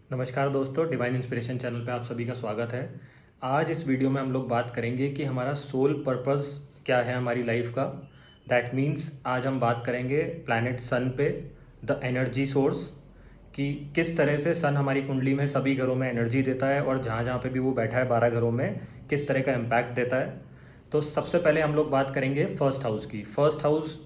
नमस्कार दोस्तों, divine inspiration channel पे आप सभी का स्वागत है। आज इस वीडियो में हम लोग बात करेंगे कि हमारा सोल पर्पस क्या है हमारी लाइफ का। दैट मीन्स आज हम बात करेंगे प्लैनेट सन पे, द एनर्जी सोर्स, कि किस तरह से सन हमारी कुंडली में सभी घरों में एनर्जी देता है और जहाँ जहाँ पे भी वो बैठा है 12 घरों में किस तरह का इम्पैक्ट देता है। तो सबसे पहले हम लोग बात करेंगे फर्स्ट हाउस की। फर्स्ट हाउस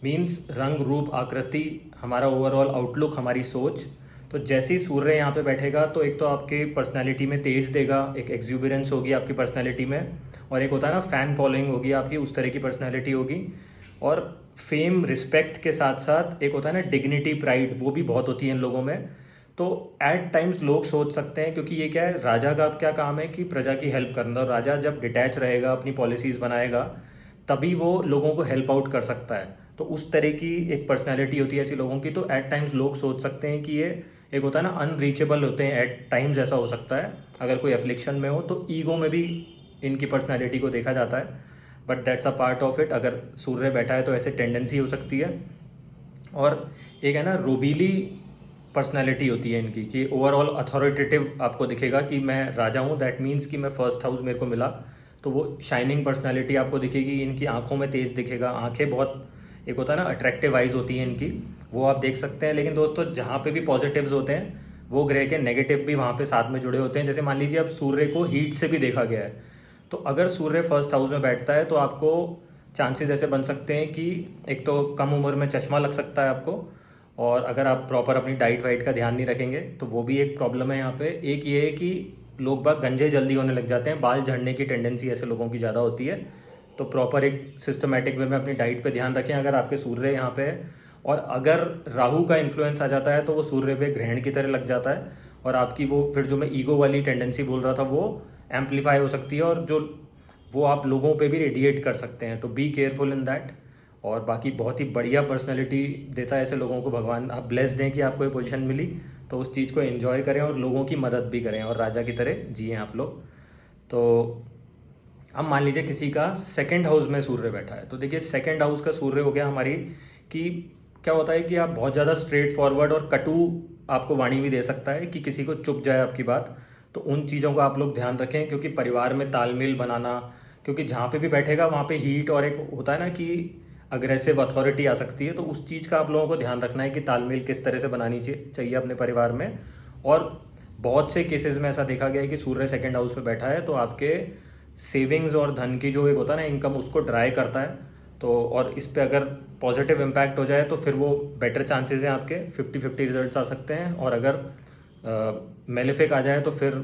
मीन्स रंग रूप आकृति, हमारा ओवरऑल आउटलुक, हमारी सोच। तो जैसे ही सूर्य यहाँ पे बैठेगा तो एक तो आपके पर्सनैलिटी में तेज देगा, एक एक्सूबरेंस होगी आपकी पर्सनैलिटी में, और एक होता है ना फैन फॉलोइंग होगी आपकी, उस तरह की पर्सनैलिटी होगी। और फेम रिस्पेक्ट के साथ साथ एक होता है ना डिग्निटी प्राइड, वो भी बहुत होती है इन लोगों में। तो एट टाइम्स लोग सोच सकते हैं, क्योंकि ये क्या है, राजा का क्या काम है कि प्रजा की हेल्प करना। और राजा जब डिटैच रहेगा, अपनी पॉलिसीज़ बनाएगा, तभी वो लोगों को हेल्प आउट कर सकता है। तो उस तरह की एक पर्सनैलिटी होती है ऐसी लोगों की। तो एट टाइम्स लोग सोच सकते हैं कि ये एक होता है ना अनरीचेबल होते हैं। एट टाइम्स ऐसा हो सकता है अगर कोई एफ्लिक्शन में हो, तो ईगो में भी इनकी पर्सनैलिटी को देखा जाता है। But that's a part of it. अगर सूर्य बैठा है तो ऐसे टेंडेंसी हो सकती है। और एक है ना रोबीली पर्सनैलिटी होती है इनकी, कि ओवरऑल अथॉरिटेटिव आपको दिखेगा कि मैं राजा हूँ। दैट मीन्स कि मैं फर्स्ट हाउस मेरे को मिला, तो वो शाइनिंग पर्सनैलिटी आपको दिखेगी। इनकी आंखों में तेज दिखेगा, आंखें बहुत एक होता है ना अट्रैक्टिव आइज होती हैं इनकी, वो आप देख सकते हैं। लेकिन दोस्तों जहाँ पे भी पॉजिटिव्स होते हैं, वो ग्रह के नेगेटिव भी वहाँ पे साथ में जुड़े होते हैं। जैसे मान लीजिए अब सूर्य को हीट से भी देखा गया है, तो अगर सूर्य फर्स्ट हाउस में बैठता है तो आपको चांसेस ऐसे बन सकते हैं कि एक तो कम उम्र में चश्मा लग सकता है आपको, और अगर आप प्रॉपर अपनी डाइट वाइट का ध्यान नहीं रखेंगे तो वो भी एक प्रॉब्लम है यहाँ पे। एक ये है कि लोग बाग गंजे जल्दी होने लग जाते हैं, बाल झड़ने की टेंडेंसी ऐसे लोगों की ज़्यादा होती है। तो प्रॉपर एक सिस्टमेटिक वे में अपनी डाइट पे ध्यान रखें अगर आपके सूर्य यहाँ पे है। और अगर राहु का इन्फ्लुएंस आ जाता है तो वो सूर्य पे ग्रहण की तरह लग जाता है, और आपकी वो फिर जो मैं ईगो वाली टेंडेंसी बोल रहा था वो एम्पलीफाई हो सकती है, और जो वो आप लोगों पे भी रेडिएट कर सकते हैं। तो बी केयरफुल इन दैट। और बाकी बहुत ही बढ़िया पर्सनैलिटी देता है ऐसे लोगों को भगवान। आप ब्लेस्ड हैं कि आपको ये पोजीशन मिली, तो उस चीज़ को एंजॉय करें और लोगों की मदद भी करें और राजा की तरह जिए आप लोग। तो अब मान लीजिए किसी का सेकंड हाउस में सूर्य बैठा है, तो देखिए सेकंड हाउस का सूर्य हो गया हमारी, कि क्या होता है कि आप बहुत ज़्यादा स्ट्रेट फॉरवर्ड और कटु आपको वाणी भी दे सकता है कि किसी को चुप जाए आपकी बात। तो उन चीज़ों का आप लोग ध्यान रखें, क्योंकि परिवार में तालमेल बनाना, क्योंकि जहाँ पे भी बैठेगा वहाँ पे हीट और एक होता है ना कि अग्रेसिव अथॉरिटी आ सकती है। तो उस चीज़ का आप लोगों को ध्यान रखना है कि तालमेल किस तरह से बनानी चाहिए अपने परिवार में। और बहुत से केसेस में ऐसा देखा गया है कि सूर्य सेकंड हाउस में बैठा है तो आपके सेविंग्स और धन की जो एक होता है ना इनकम, उसको ड्राई करता है। तो और इस पे अगर पॉजिटिव इम्पैक्ट हो जाए तो फिर वो बेटर चांसेस हैं, आपके 50-50 रिजल्ट्स आ सकते हैं। और अगर मेलेफिक आ जाए तो फिर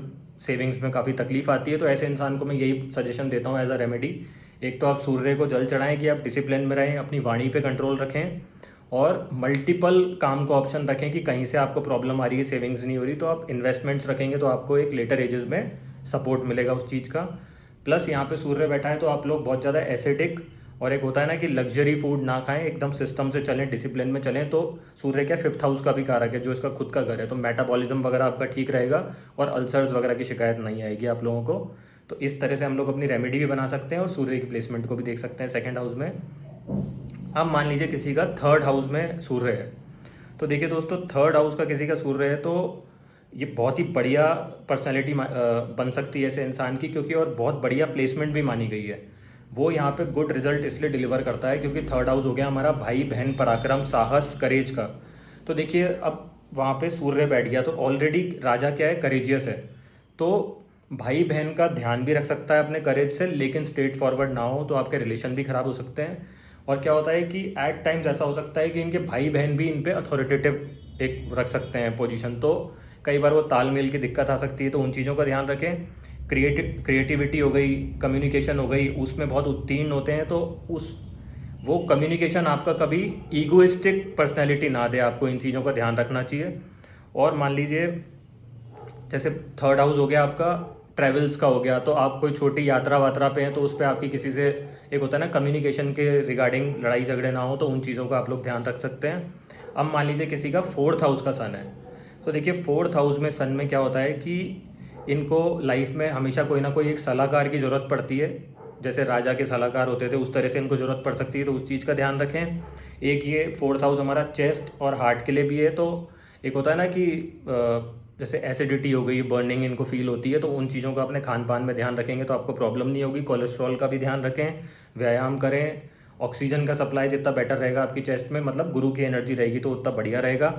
सेविंग्स में काफ़ी तकलीफ आती है। तो ऐसे इंसान को मैं यही सजेशन देता हूँ एज अ रेमेडी। एक तो आप सूर्य को जल चढ़ाएं कि आप डिसिप्लिन में रहें, अपनी वाणी पे कंट्रोल रखें, और मल्टीपल काम को ऑप्शन रखें कि कहीं से आपको प्रॉब्लम आ रही है, सेविंग्स नहीं हो रही, तो आप इन्वेस्टमेंट्स रखेंगे तो आपको एक लेटर एजेस में सपोर्ट मिलेगा उस चीज़ का। प्लस यहाँ पे सूर्य बैठा है तो आप लोग बहुत ज़्यादा एसेटिक और एक होता है ना कि लग्जरी फूड ना खाएं, एकदम सिस्टम से चलें, डिसिप्लिन में चलें। तो सूर्य क्या फिफ्थ हाउस का भी कारक है, जो इसका खुद का घर है। तो मेटाबॉलिज्म वगैरह आपका ठीक रहेगा और अल्सर्स वगैरह की शिकायत नहीं आएगी आप लोगों को। तो इस तरह से हम लोग अपनी रेमेडी भी बना सकते हैं और सूर्य की प्लेसमेंट को भी देख सकते हैं सेकेंड हाउस में। अब मान लीजिए किसी का थर्ड हाउस में सूर्य है, तो देखिए दोस्तों थर्ड हाउस का किसी का सूर्य है तो ये बहुत ही बढ़िया पर्सनैलिटी बन सकती है ऐसे इंसान की, क्योंकि और बहुत बढ़िया प्लेसमेंट भी मानी गई है। वो यहाँ पे गुड रिजल्ट इसलिए डिलीवर करता है क्योंकि थर्ड हाउस हो गया हमारा भाई बहन पराक्रम साहस करेज का। तो देखिए अब वहाँ पे सूर्य बैठ गया तो ऑलरेडी राजा क्या है, करेजियस है। तो भाई बहन का ध्यान भी रख सकता है अपने करेज से, लेकिन स्ट्रेट फॉरवर्ड ना हो तो आपके रिलेशन भी खराब हो सकते हैं। और क्या होता है कि एट टाइम्स ऐसा हो सकता है कि इनके भाई बहन भी इन पे अथॉरिटेटिव एक रख सकते हैं पोजीशन। तो कई बार वो तालमेल की दिक्कत आ सकती है, तो उन चीज़ों का ध्यान रखें। क्रिएटिविटी हो गई, कम्युनिकेशन हो गई, उसमें बहुत उत्तीर्ण होते हैं। तो उस वो कम्युनिकेशन आपका कभी ईगोइस्टिक पर्सनैलिटी ना दे, आपको इन चीज़ों का ध्यान रखना चाहिए। और मान लीजिए जैसे थर्ड हाउस हो गया आपका ट्रैवल्स का हो गया, तो आप कोई छोटी यात्रा वात्रा पे हैं तो उस पर आपकी किसी से एक होता है ना कम्युनिकेशन के रिगार्डिंग लड़ाई झगड़े ना हो, तो उन चीज़ों का आप लोग ध्यान रख सकते हैं। अब मान लीजिए किसी का फोर्थ हाउस का सन है, तो देखिए फोर्थ हाउस में सन में क्या होता है कि इनको लाइफ में हमेशा कोई ना कोई एक सलाहकार की ज़रूरत पड़ती है। जैसे राजा के सलाहकार होते थे उस तरह से इनको ज़रूरत पड़ सकती है, तो उस चीज़ का ध्यान रखें। एक ये फोर्थ हाउस हमारा चेस्ट और हार्ट के लिए भी है। तो एक होता है ना कि जैसे एसिडिटी हो गई, बर्निंग इनको फील होती है, तो उन चीज़ों का अपने खान पान में ध्यान रखेंगे तो आपको प्रॉब्लम नहीं होगी। कोलेस्ट्रॉल का भी ध्यान रखें, व्यायाम करें, ऑक्सीजन का सप्लाई जितना बेटर रहेगा आपकी चेस्ट में, मतलब गुरु की एनर्जी रहेगी तो उतना बढ़िया रहेगा।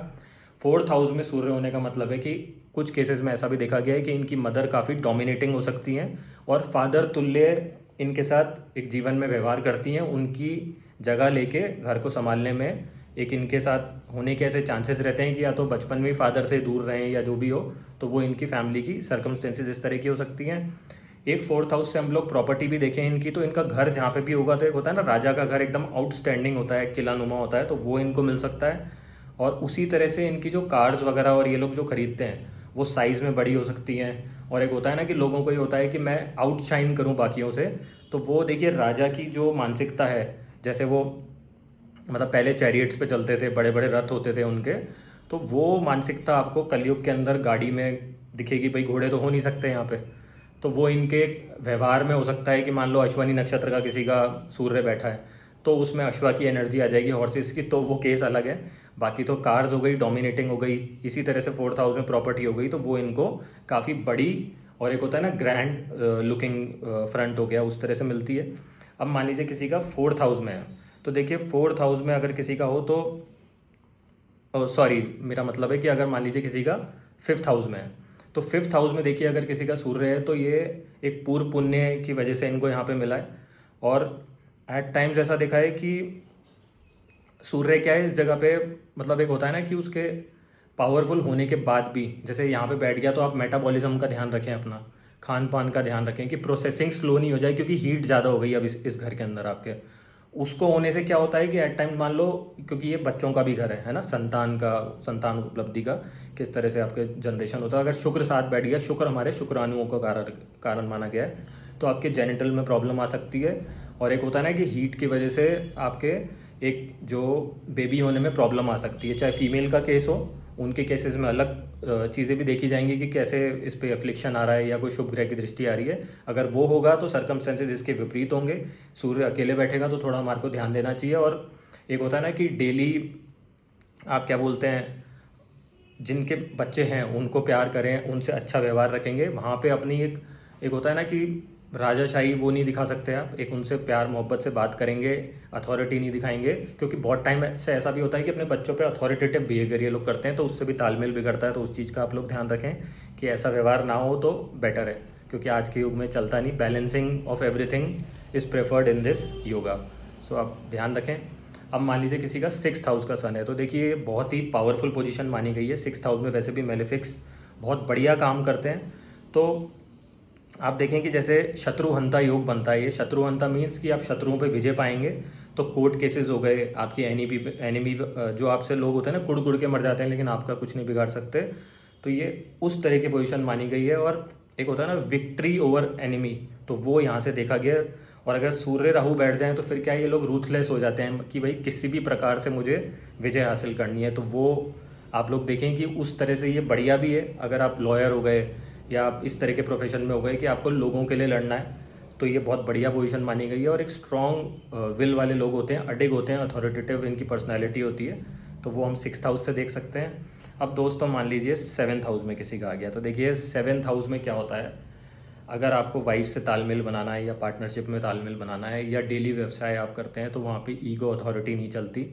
फोर्थ हाउस में सूर्य होने का मतलब है कि कुछ केसेस में ऐसा भी देखा गया है कि इनकी मदर काफ़ी डोमिनेटिंग हो सकती हैं और फादर तुल्य इनके साथ एक जीवन में व्यवहार करती हैं, उनकी जगह लेके घर को संभालने में एक इनके साथ होने के ऐसे चांसेस रहते हैं कि या तो बचपन में ही फादर से दूर रहें या जो भी हो, तो वो इनकी फैमिली की सर्कमस्टेंसेज इस तरह की हो सकती हैं। एक फोर्थ हाउस से हम लोग प्रॉपर्टी भी देखें इनकी, तो इनका घर जहाँ पे भी होगा तो एक होता है ना राजा का घर एकदम आउटस्टैंडिंग होता है, किला नुमा होता है, तो वो इनको मिल सकता है। और उसी तरह से इनकी जो कार्स वगैरह और ये लोग जो खरीदते हैं वो साइज़ में बड़ी हो सकती हैं। और एक होता है ना कि लोगों को ये होता है कि मैं आउटशाइन करूं बाकियों से, तो वो देखिए राजा की जो मानसिकता है, जैसे वो मतलब पहले चैरियट्स पे चलते थे, बड़े बड़े रथ होते थे उनके, तो वो मानसिकता आपको कलयुग के अंदर गाड़ी में दिखेगी। भाई घोड़े तो हो नहीं सकते यहाँ पे, तो वो इनके व्यवहार में हो सकता है कि मान लो अश्वनी नक्षत्र का किसी का सूर्य बैठा है तो उसमें अश्वा की एनर्जी आ जाएगी, हॉर्सेस की, तो वो केस अलग है। बाकी तो कार्स हो गई, डोमिनेटिंग हो गई, इसी तरह से फोर्थ हाउस में प्रॉपर्टी हो गई, तो वो इनको काफ़ी बड़ी और एक होता है ना ग्रैंड लुकिंग फ्रंट हो गया, उस तरह से मिलती है। अब मान लीजिए किसी का फोर्थ हाउस में है, तो देखिए फोर्थ हाउस में अगर किसी का हो तो सॉरी, मेरा मतलब है कि अगर मान लीजिए किसी का फिफ्थ हाउस में है, तो फिफ्थ हाउस में देखिए अगर किसी का सूर्य है तो ये एक पूर्व पुण्य की वजह से इनको यहाँ पे मिला है। और एट टाइम्स ऐसा देखा है कि सूर्य क्या है इस जगह पे, मतलब एक होता है ना कि उसके पावरफुल होने के बाद भी, जैसे यहाँ पे बैठ गया तो आप मेटाबॉलिज्म का ध्यान रखें, अपना खान पान का ध्यान रखें कि प्रोसेसिंग स्लो नहीं हो जाए, क्योंकि हीट ज़्यादा हो गई अब इस घर के अंदर आपके। उसको होने से क्या होता है कि एट टाइम मान लो, क्योंकि ये बच्चों का भी घर है ना, संतान का, संतान उपलब्धि का किस तरह से आपके जनरेशन होता है। अगर शुक्र साथ बैठ गया, शुक्र हमारे शुक्राणुओं का कारण माना गया है, तो आपके जेनिटल में प्रॉब्लम आ सकती है। और एक होता है ना कि हीट की वजह से आपके एक जो बेबी होने में प्रॉब्लम आ सकती है, चाहे फीमेल का केस हो, उनके केसेस में अलग चीज़ें भी देखी जाएंगी कि कैसे इस पे एफ्लिक्शन आ रहा है या कोई शुभ ग्रह की दृष्टि आ रही है। अगर वो होगा तो सर्कमस्टेंसेज इसके विपरीत होंगे, सूर्य अकेले बैठेगा तो थोड़ा हमारे को ध्यान देना चाहिए। और एक होता है ना कि डेली आप क्या बोलते हैं, जिनके बच्चे हैं उनको प्यार करें, उनसे अच्छा व्यवहार रखेंगे, वहाँ पे अपनी एक होता है ना कि राजाशाही वो नहीं दिखा सकते आप, एक उनसे प्यार मोहब्बत से बात करेंगे, अथॉरिटी नहीं दिखाएंगे, क्योंकि बहुत टाइम से ऐसा भी होता है कि अपने बच्चों पे अथॉरिटेटिव बिहेवियर ये लोग करते हैं, तो उससे भी तालमेल बिगड़ता है। तो उस चीज़ का आप लोग ध्यान रखें कि ऐसा व्यवहार ना हो तो बेटर है, क्योंकि आज के युग में चलता नहीं, balancing of everything is preferred in this yoga. So आप ध्यान रखें। अब मान लीजिए किसी का सिक्स्थ हाउस का सन है, तो देखिए बहुत ही पावरफुल पोजीशन मानी गई है। सिक्स्थ हाउस में वैसे भी मेलेफिक्स बहुत बढ़िया काम करते हैं, तो आप देखें कि जैसे शत्रुहंता योग बनता है, ये शत्रुहंता मीन्स कि आप शत्रुओं पे विजय पाएंगे। तो कोर्ट केसेस हो गए, आपकी एनिमी जो आपसे लोग होते हैं ना, कुड़ कुड़ के मर जाते हैं लेकिन आपका कुछ नहीं बिगाड़ सकते, तो ये उस तरह की पोजीशन मानी गई है। और एक होता है ना विक्ट्री ओवर एनिमी, तो वो यहाँ से देखा गया। और अगर सूर्य राहु बैठ जाएं तो फिर क्या ये लोग रूथलेस हो जाते हैं कि भाई किसी भी प्रकार से मुझे विजय हासिल करनी है, तो वो आप लोग देखें कि उस तरह से ये बढ़िया भी है। अगर आप लॉयर हो गए या आप इस तरह के प्रोफेशन में हो गए कि आपको लोगों के लिए लड़ना है, तो ये बहुत बढ़िया पोजीशन मानी गई है। और एक स्ट्रॉन्ग विल वाले लोग होते हैं, अडिग होते हैं, अथॉरिटेटिव इनकी पर्सनैलिटी होती है, तो वो हम सिक्स्थ हाउस से देख सकते हैं। अब दोस्तों मान लीजिए सेवन्थ हाउस में किसी का आ गया, तो देखिए सेवन्थ हाउस में क्या होता है, अगर आपको वाइफ से तालमेल बनाना है या पार्टनरशिप में तालमेल बनाना है या डेली व्यवसाय आप करते हैं, तो वहाँ पे ईगो अथॉरिटी नहीं चलती,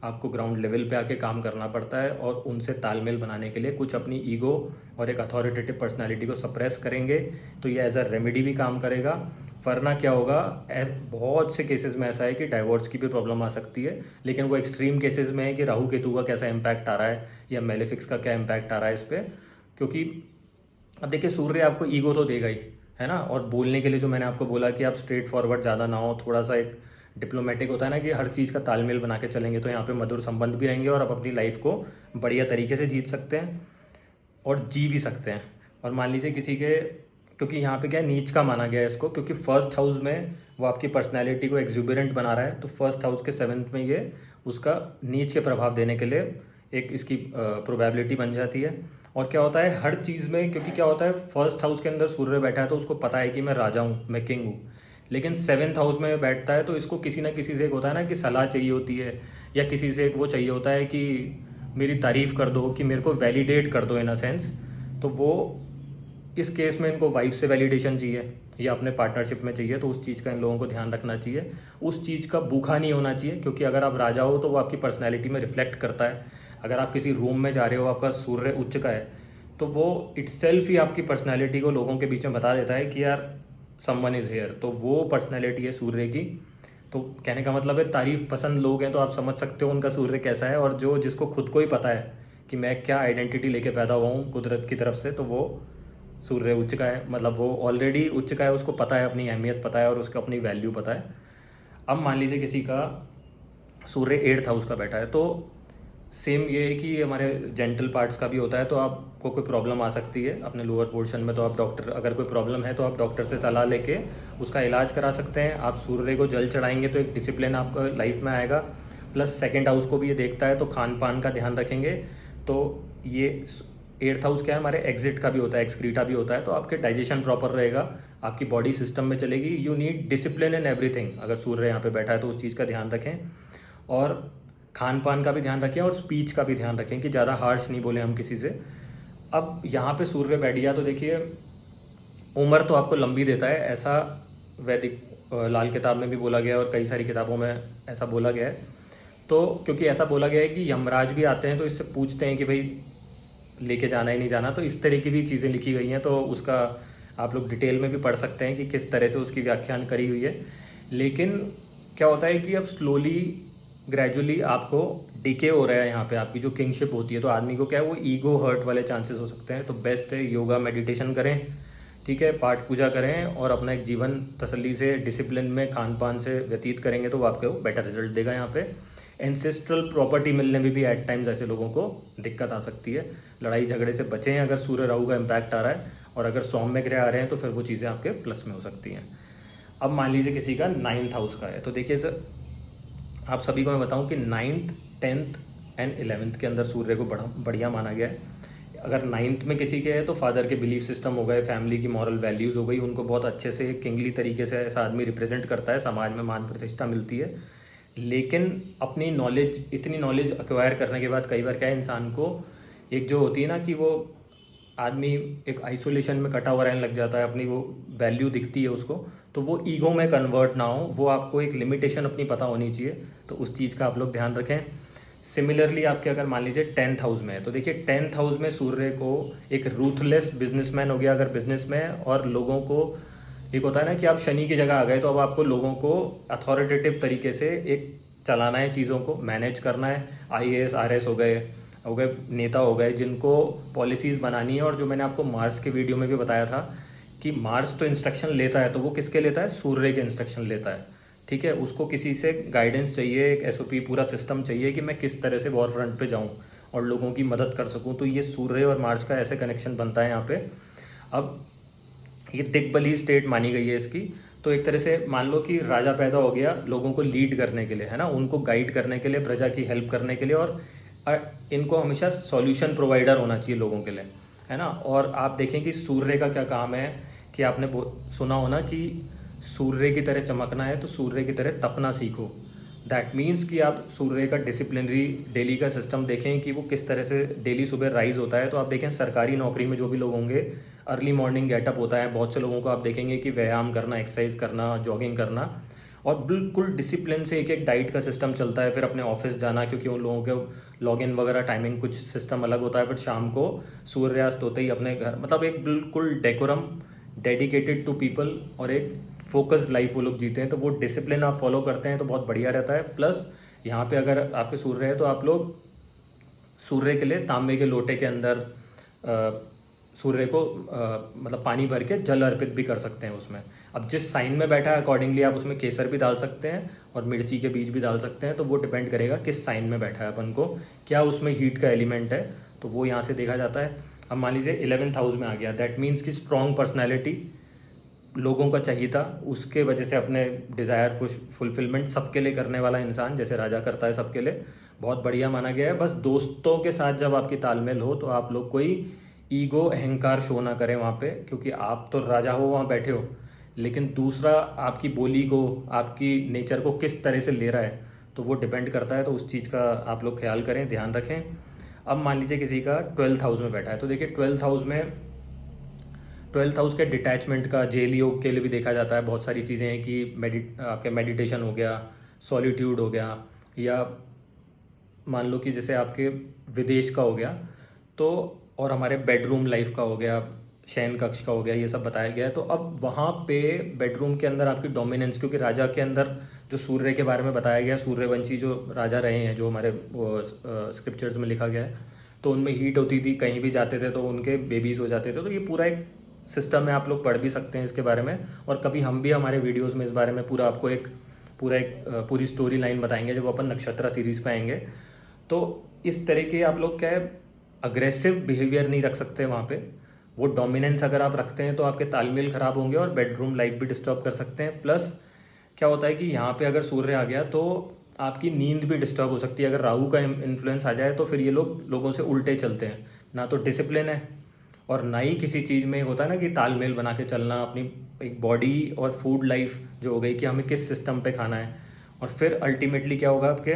आपको ग्राउंड लेवल पे आके काम करना पड़ता है। और उनसे तालमेल बनाने के लिए कुछ अपनी ईगो और एक अथॉरिटेटिव पर्सनालिटी को सप्रेस करेंगे, तो ये एज अ रेमेडी भी काम करेगा। वरना क्या होगा, बहुत से केसेस में ऐसा है कि डाइवोर्स की भी प्रॉब्लम आ सकती है, लेकिन वो एक्सट्रीम केसेस में है कि राहु केतु का कैसा इम्पैक्ट आ रहा है या मेलेफिक्स का क्या इम्पैक्ट आ रहा है इस पर। क्योंकि अब देखिए सूर्य आपको ईगो तो देगा ही, है ना, और बोलने के लिए जो मैंने आपको बोला कि आप स्ट्रेट फॉरवर्ड ज़्यादा ना हो, थोड़ा सा एक डिप्लोमेटिक होता है ना कि हर चीज़ का तालमेल बना के चलेंगे, तो यहाँ पे मधुर संबंध भी रहेंगे और आप अपनी लाइफ को बढ़िया तरीके से जीत सकते हैं और जी भी सकते हैं। और मान लीजिए किसी के, क्योंकि यहाँ पे क्या है, नीच का माना गया है इसको, क्योंकि फर्स्ट हाउस में वो आपकी पर्सनैलिटी को एक्जुबरेंट बना रहा है, तो फर्स्ट हाउस के सेवन्थ में ये उसका नीच के प्रभाव देने के लिए एक इसकी प्रोबेबिलिटी बन जाती है। और क्या होता है हर चीज़ में, क्योंकि क्या होता है फर्स्ट हाउस के अंदर सूर्य बैठा है तो उसको पता है कि मैं राजा हूँ, मैं किंग हूँ, लेकिन सेवन्थ हाउस में बैठता है तो इसको किसी ना किसी से एक होता है ना कि सलाह चाहिए होती है, या किसी से एक वो चाहिए होता है कि मेरी तारीफ कर दो, कि मेरे को वैलिडेट कर दो इन अ सेंस। तो वो इस केस में इनको वाइफ से वैलिडेशन चाहिए या अपने पार्टनरशिप में चाहिए, तो उस चीज़ का इन लोगों को ध्यान रखना चाहिए। उस चीज़ का भूखा नहीं होना चाहिए, क्योंकि अगर आप राजा हो तो वो आपकी पर्सनैलिटी में रिफ्लेक्ट करता है। अगर आप किसी रूम में जा रहे हो, आपका सूर्य उच्च का है, तो वो इटसेल्फ ही आपकी पर्सनैलिटी को लोगों के बीच में बता देता है कि यार समवन इज़ हेयर। तो वो पर्सनैलिटी है सूर्य की। तो कहने का मतलब है तारीफ पसंद लोग हैं तो आप समझ सकते हो उनका सूर्य कैसा है। और जो जिसको खुद को ही पता है कि मैं क्या आइडेंटिटी लेके पैदा हुआ हूँ कुदरत की तरफ से, तो वो सूर्य उच्च का है, मतलब वो ऑलरेडी उच्च का है, उसको पता है, अपनी अहमियत पता है और उसको अपनी वैल्यू पता है। अब मान लीजिए किसी का सूर्य 8th हाउस का बैठा है, तो सेम ये है कि हमारे जेंटल पार्ट्स का भी होता है। तो आपको कोई प्रॉब्लम आ सकती है अपने लोअर पोर्शन में, तो आप डॉक्टर, अगर कोई प्रॉब्लम है तो आप डॉक्टर से सलाह लेके उसका इलाज करा सकते हैं। आप सूर्य को जल चढ़ाएंगे तो एक डिसिप्लिन आपका लाइफ में आएगा। प्लस 2nd हाउस को भी ये देखता है, तो खान पान का ध्यान रखेंगे। तो ये 8th हाउस क्या है, हमारे एग्जिट का भी होता है, एक्सक्रीटा भी होता है। तो आपके डाइजेशन प्रॉपर रहेगा, आपकी बॉडी सिस्टम में चलेगी। You need discipline in everything. अगर सूर्य यहाँ पे बैठा है तो उस चीज़ का ध्यान रखें, और खान पान का भी ध्यान रखें, और स्पीच का भी ध्यान रखें कि ज़्यादा हार्श नहीं बोले हम किसी से। अब यहाँ पे सूर्य बैठ गया तो देखिए उम्र तो आपको लंबी देता है, ऐसा वैदिक लाल किताब में भी बोला गया है और कई सारी किताबों में ऐसा बोला गया है। तो क्योंकि ऐसा बोला गया है कि यमराज भी आते हैं तो इससे पूछते हैं कि भाई लेके जाना ही नहीं जाना, तो इस तरह की भी चीज़ें लिखी गई हैं। तो उसका आप लोग डिटेल में भी पढ़ सकते हैं कि किस तरह से उसकी व्याख्यान करी हुई है। लेकिन क्या होता है कि अब स्लोली ग्रेजुअली आपको डिके हो रहा है यहाँ पे, आपकी जो किंगशिप होती है, तो आदमी को क्या है, वो ईगो हर्ट वाले चांसेस हो सकते हैं। तो बेस्ट है योगा मेडिटेशन करें, ठीक है, पाठ पूजा करें, और अपना एक जीवन तसल्ली से डिसिप्लिन में खान पान से व्यतीत करेंगे तो वो आपको बेटर रिजल्ट देगा। यहाँ पे एंसेस्ट्रल प्रॉपर्टी मिलने में भी एट टाइम्स ऐसे लोगों को दिक्कत आ सकती है। लड़ाई झगड़े से बचें अगर सूर्य राहु का इम्पैक्ट आ रहा है, और अगर सौम्य ग्रह आ रहे हैं तो फिर वो चीज़ें आपके प्लस में हो सकती हैं। अब मान लीजिए किसी का 9th हाउस का है, तो देखिए सर आप सभी को मैं बताऊं कि 9th 10th एंड 11th के अंदर सूर्य को बड़ा बढ़िया माना गया है। अगर 9th में किसी के है तो फादर के बिलीफ सिस्टम हो गए, फैमिली की मॉरल वैल्यूज़ हो गई, उनको बहुत अच्छे से किंगली तरीके से ऐसा आदमी रिप्रेजेंट करता है, समाज में मान प्रतिष्ठा मिलती है। लेकिन अपनी नॉलेज, इतनी नॉलेज एक्वायर करने के बाद कई बार क्या है, इंसान को एक जो होती है ना कि वो आदमी एक आइसोलेशन में कटा हुआ रहने लग जाता है, अपनी वो वैल्यू दिखती है उसको, तो वो ईगो में कन्वर्ट ना हो, वो आपको एक लिमिटेशन अपनी पता होनी चाहिए। तो उस चीज़ का आप लोग ध्यान रखें। सिमिलरली आपके अगर मान लीजिए 10th हाउस में है, तो देखिए 10th हाउस में सूर्य को एक रूथलेस बिजनेसमैन हो गया अगर बिजनेस में, और लोगों को एक होता है ना कि आप शनि की जगह आ गए, तो अब आपको लोगों को अथॉरिटेटिव तरीके से एक चलाना है, चीज़ों को मैनेज करना है। IAS RS हो गए नेता हो गए, जिनको पॉलिसीज़ बनानी है। और जो मैंने आपको मार्स के वीडियो में भी बताया था कि मार्स तो इंस्ट्रक्शन लेता है, तो वो किसके लेता है, सूर्य के इंस्ट्रक्शन लेता है, ठीक है। उसको किसी से गाइडेंस चाहिए, एक SOP पूरा सिस्टम चाहिए कि मैं किस तरह से वॉर फ्रंट पे जाऊं और लोगों की मदद कर सकूं। तो ये सूर्य और मार्स का ऐसे कनेक्शन बनता है यहाँ पे। अब ये दिग्बली स्टेट मानी गई है इसकी। तो एक तरह से मान लो कि राजा पैदा हो गया लोगों को लीड करने के लिए, है ना, उनको गाइड करने के लिए, प्रजा की हेल्प करने के लिए, और इनको हमेशा सॉल्यूशन प्रोवाइडर होना चाहिए लोगों के लिए, है ना। और आप देखें कि सूर्य का क्या काम है, कि आपने सुना हो ना कि सूर्य की तरह चमकना है तो सूर्य की तरह तपना सीखो। दैट मीन्स कि आप सूर्य का डिसिप्लिनरी डेली का सिस्टम देखें कि वो किस तरह से डेली सुबह राइज होता है। तो आप देखें सरकारी नौकरी में जो भी लोग होंगे, अर्ली मॉर्निंग गेटअप होता है। बहुत से लोगों को आप देखेंगे कि व्यायाम करना, एक्सरसाइज करना, जॉगिंग करना, और बिल्कुल डिसिप्लिन से एक एक डाइट का सिस्टम चलता है। फिर अपने ऑफिस जाना, क्योंकि उन लोगों के लॉगिन वगैरह टाइमिंग कुछ सिस्टम अलग होता है। फिर शाम को सूर्यास्त होते ही अपने घर, मतलब एक बिल्कुल डेकोरम, डेडिकेटेड टू पीपल, और एक फोकस्ड लाइफ वो लोग जीते हैं। तो वो डिसिप्लिन आप फॉलो करते हैं तो बहुत बढ़िया रहता है। प्लस यहाँ पे अगर आपके सूर्य है तो आप लोग सूर्य के लिए तांबे के लोटे के अंदर सूर्य को मतलब पानी भर के जल अर्पित भी कर सकते हैं उसमें। अब जिस साइन में बैठा है अकॉर्डिंगली आप उसमें केसर भी डाल सकते हैं और मिर्ची के बीज भी डाल सकते हैं। तो वो डिपेंड करेगा किस साइन में बैठा है अपन को, क्या उसमें हीट का एलिमेंट है, तो वो यहाँ से देखा जाता है। अब मान लीजिए 11th हाउस में आ गया, दैट मीन्स कि स्ट्रॉन्ग पर्सनैलिटी लोगों का चाहिए था, उसके वजह से अपने डिज़ायर फुलफिलमेंट सबके लिए करने वाला इंसान, जैसे राजा करता है सबके लिए, बहुत बढ़िया माना गया है। बस दोस्तों के साथ जब आपकी तालमेल हो तो आप लोग कोई ईगो, अहंकार शो ना करें वहाँ पे, क्योंकि आप तो राजा हो, वहाँ बैठे हो, लेकिन दूसरा आपकी बोली को, आपकी नेचर को किस तरह से ले रहा है, तो वो डिपेंड करता है। तो उस चीज़ का आप लोग ख्याल करें, ध्यान रखें। अब मान लीजिए किसी का 12th हाउस में बैठा है, तो देखिए 12th हाउस के डिटैचमेंट का जेल योग के लिए भी देखा जाता है। बहुत सारी चीज़ें हैं कि आपके मेडिटेशन हो गया, सॉलिट्यूड हो गया, या मान लो कि जैसे आपके विदेश का हो गया, तो और हमारे बेडरूम लाइफ का हो गया, शयन कक्ष का हो गया, ये सब बताया गया है। तो अब वहाँ पे बेडरूम के अंदर आपकी डोमिनेंस, क्योंकि राजा के अंदर जो सूर्य के बारे में बताया गया, सूर्यवंशी जो राजा रहे हैं, जो हमारे स्क्रिप्चर्स में लिखा गया है, तो उनमें हीट होती थी, कहीं भी जाते थे तो उनके बेबीज हो जाते थे। तो ये पूरा एक सिस्टम है, आप लोग पढ़ भी सकते हैं इसके बारे में, और कभी हम भी हमारे वीडियोज़ में इस बारे में पूरा आपको एक पूरी स्टोरी लाइन बताएंगे जब अपन नक्षत्र सीरीज पे आएंगे। तो इस तरह के आप लोग क्या है, अग्रेसिव बिहेवियर नहीं रख सकते वहाँ पे। वो डोमिनेंस अगर आप रखते हैं तो आपके तालमेल खराब होंगे और बेडरूम लाइफ भी डिस्टर्ब कर सकते हैं। प्लस क्या होता है कि यहाँ पे अगर सूर्य आ गया तो आपकी नींद भी डिस्टर्ब हो सकती है। अगर राहु का इन्फ्लुएंस आ जाए तो फिर ये लोगों से उल्टे चलते हैं, ना तो डिसिप्लिन है और ना ही किसी चीज़ में होता है ना कि तालमेल बना के चलना, अपनी एक बॉडी और फूड लाइफ जो हो गई कि हमें किस सिस्टम पे खाना है। और फिर अल्टीमेटली क्या होगा, आपके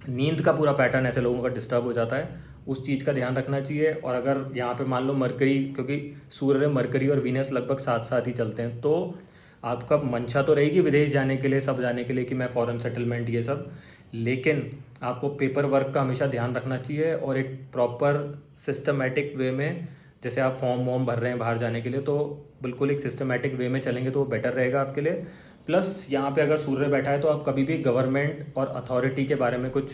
नींद का पूरा पैटर्न ऐसे लोगों का डिस्टर्ब हो जाता है। उस चीज़ का ध्यान रखना चाहिए। और अगर यहाँ पे मान लो मरकरी, क्योंकि सूर्य, मरकरी और वीनस लगभग साथ साथ ही चलते हैं, तो आपका मंशा तो रहेगी विदेश जाने के लिए, सब जाने के लिए कि मैं फॉरेन सेटलमेंट ये सब, लेकिन आपको पेपर वर्क का हमेशा ध्यान रखना चाहिए और एक प्रॉपर सिस्टमेटिक वे में, जैसे आप फॉर्म वॉर्म भर रहे हैं बाहर जाने के लिए, तो बिल्कुल एक सिस्टमेटिक वे में चलेंगे तो वो बेटर रहेगा आपके लिए। प्लस यहाँ पे अगर सूर्य बैठा है तो आप कभी भी गवर्नमेंट और अथॉरिटी के बारे में कुछ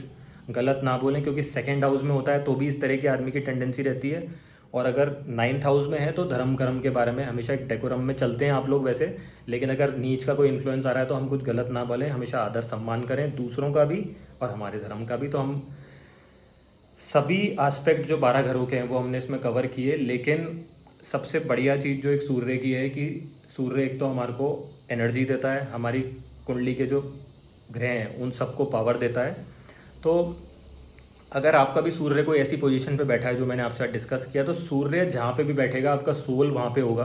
गलत ना बोलें, क्योंकि सेकंड हाउस में होता है तो भी इस तरह के आदमी की टेंडेंसी रहती है। और अगर 9th हाउस में है तो धर्म कर्म के बारे में हमेशा एक डेकोरम में चलते हैं आप लोग वैसे, लेकिन अगर नीच का कोई इन्फ्लुएंस आ रहा है तो हम कुछ गलत ना बोलें, हमेशा आदर सम्मान करें दूसरों का भी और हमारे धर्म का भी। तो हम सभी एस्पेक्ट जो 12 घरों के हैं वो हमने इसमें कवर किए। लेकिन सबसे बढ़िया चीज़ जो एक सूर्य की है कि सूर्य एक तो हमारे को एनर्जी देता है, हमारी कुंडली के जो ग्रह हैं उन सबको पावर देता है। तो अगर आपका भी सूर्य कोई ऐसी पोजीशन पे बैठा है जो मैंने आपसे डिस्कस किया, तो सूर्य जहाँ पे भी बैठेगा आपका सोल वहाँ पे होगा।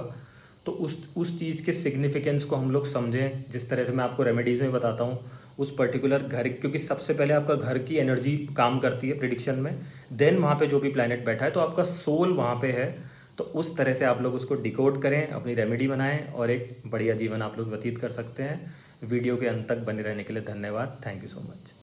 तो उस चीज़ के सिग्निफिकेंस को हम लोग समझें, जिस तरह से मैं आपको रेमेडीज़ में बताता हूँ उस पर्टिकुलर घर, क्योंकि सबसे पहले आपका घर की एनर्जी काम करती है प्रिडिक्शन में, देन वहाँ पे जो भी प्लैनेट बैठा है तो आपका सोल वहाँ पे है। तो उस तरह से आप लोग उसको डिकोड करें, अपनी रेमेडी बनाएं और एक बढ़िया जीवन आप लोग व्यतीत कर सकते हैं। वीडियो के अंत तक बने रहने के लिए धन्यवाद। Thank you so much.